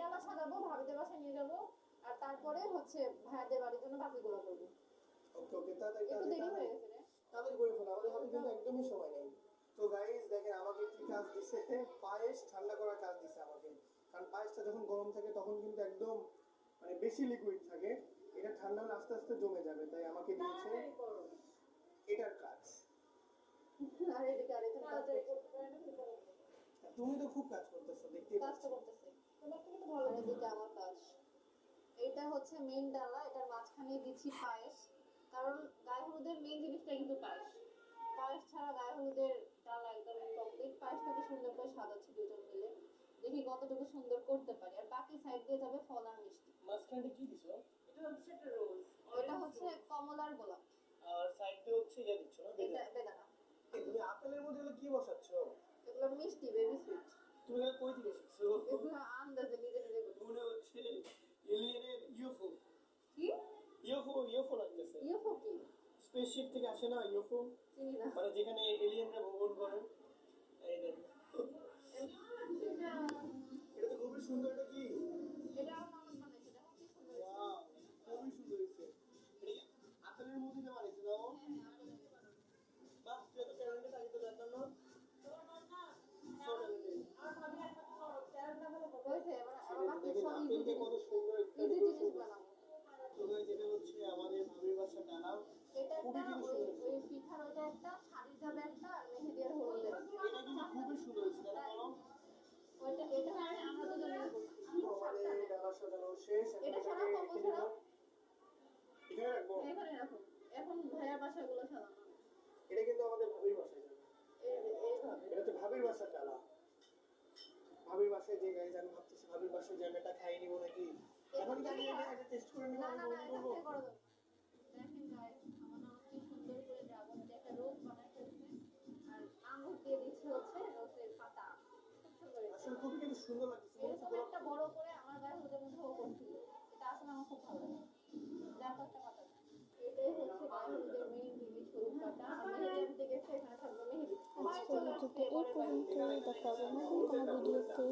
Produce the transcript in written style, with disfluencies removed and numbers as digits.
ডালা সাজাবো, ভাবিদের বাসায় নিয়ে যাবো, আর তারপরে হচ্ছে ভাইয়াদের বাড়ির জন্য বাকিগুলো করবো। ওকে ওকে, তাড়াতাড়ি একটু দেরি হয়ে তাড়াতাড়ি গেছে রে। তাড়াতাড়ি করে ফেলো, আমাদের হাতে কিন্তু একদমই সময় নেই। তো গাইস দেখেন আমাকে কি কাজ দিছে, পায়েস ঠান্ডা করার কাজ দিছে আমাকে। কারণ পায়েসটা যখন গরম থাকে তখন কিন্তু একদম মানে বেশি লিকুইড থাকে, এটা ঠান্ডা হলে আস্তে আস্তে জমে যাবে, তাই আমাকে দিয়েছে এটার কাজ। আর এদিকে আরেকজন কাজ করছে। আর তুমি তো খুব কাজ করতেছো দেখতেই কাজ তো পাচ্ছি। করতেছে। তোমার থেকে তো ভালো। আর এদিকে আমার কাজ। এটা হচ্ছে মেইন ডালা, এটার মাঝখানে দিচ্ছি পায়েস। কারণ গায়ে হলুদের মেইন জিনিসটা কিন্তু পায়েস। পায়েস ছাড়া গায়ে হলুদের ডালা একদম কমপ্লিট। পায়েসটাকে সুন্দর করে সাজাচ্ছি দুজন মিলে। দেখি কতটুকু সুন্দর করতে পারি। আর বাকি সাইড দিয়ে যাবে ফল আর মিষ্টি। মাঝখানটা কি দিছো? এটা হচ্ছে একটা রোজ। এটা হচ্ছে কমলার গোলাপ। আর সাইড দিয়ে হচ্ছে ইয়া দিচ্ছ না, এটা বেদানা। বেদানা। তুমি আপেলের মধ্যে এগুলো কি বসাচ্ছ? এগুলো মিষ্টি, বেবি সুইট। তুমি এগুলো কই থেকে শিখছো? এগুলো আন্দাজে নিজে নিজে করি। মনে হচ্ছে এলিয়েনের ইউএফও। কি? ইউএফও লাগতেছে। ইউফো কি? স্পেসশিপ থেকে আসে না ইউএফও, চিনি না। মানে যেখানে এলিয়েনরা ভ্রমণ করে। এই দেখ, এটা তো খুবই সুন্দর। এটা কি? এটা আমার ননদ বানাইছে, দেখো কি সুন্দর হয়েছে। ওয়াও, খুবই সুন্দর হয়েছে। এটা কি আপেলের মধ্যে দিয়ে বানিয়েছে দাও? বাহ, তুই তো ট্যালেন্টেড, আগে তো জানতাম না। So talented। হয়েছে, এবার সেটা আমার দেখেন সব আপেলকে কত সুন্দর একটা ইজি জিনিস decoration। বানাবো। তো guys, এটা হচ্ছে আমাদের ভাবির বাসার ডালা। এটা খুবই একটা কিন্তু ওই সুন্দর হয়েছে। ওই পিঠার ওটা একটা, শাড়ির যাবে একটা, আর মেহেদি আর হলুদের একটা। এটা কিন্তু খুবই সুন্দর হয়েছে, তাই না বলো? এটা হচ্ছে আমরা দুজন মিলে করছি। তো আমাদের ডালা সাজানো শেষ, এখন এটা এটাকে ছাড়াও কম্বল রেখে ছাড়াও। দেবো। এখানে রাখবো। এখানে রাখো। এখন ভাইয়ার বাসাগুলো সাজানো। এটা কিন্তু আমাদের ভাবির বাসায় যাবে। এইভাবে। এটা তো ভাবির বাসার ডালা। ভাবির বাসায় যে গাইজ, আমি ভাবতেছি ভাবির বাসায় জায়গাটা খাইয়ে নিবো নাকি। এখন কি আমি এটা টেস্ট করে নিবো, না আমি না না, গ্রহণ এটা করবো? থেকে করো। দেখেন গাইস, আমার ননদ কি সুন্দর করে ড্রাগন দিয়ে একটা রোজ বানাই ফেলছে। আর আঙুর দিয়ে দিচ্ছে হচ্ছে রোজের পাতা। খুব সুন্দর হয়েছে। আসলে খুবই কিন্তু সুন্দর লাগতেছে, মনে হচ্ছে এরকম গোলাপ একটা ফুল। বড় করে আমার গায়ে হলুদের মধ্যে ও করছিল। এটা আসলে আমার খুব ভালো লাগে। যার কয়েকটা পাতা। এটাই হচ্ছে গায়ে হলুদের মেইন জিনিস, হলুদ পাতা। আর মেহেদি আনতে গেছে, এখানে থাকবে মেহেদি। আজকের ভিডিওটা এই পর্যন্তই, দেখা হবে নতুন কোনো ভিডিওতে।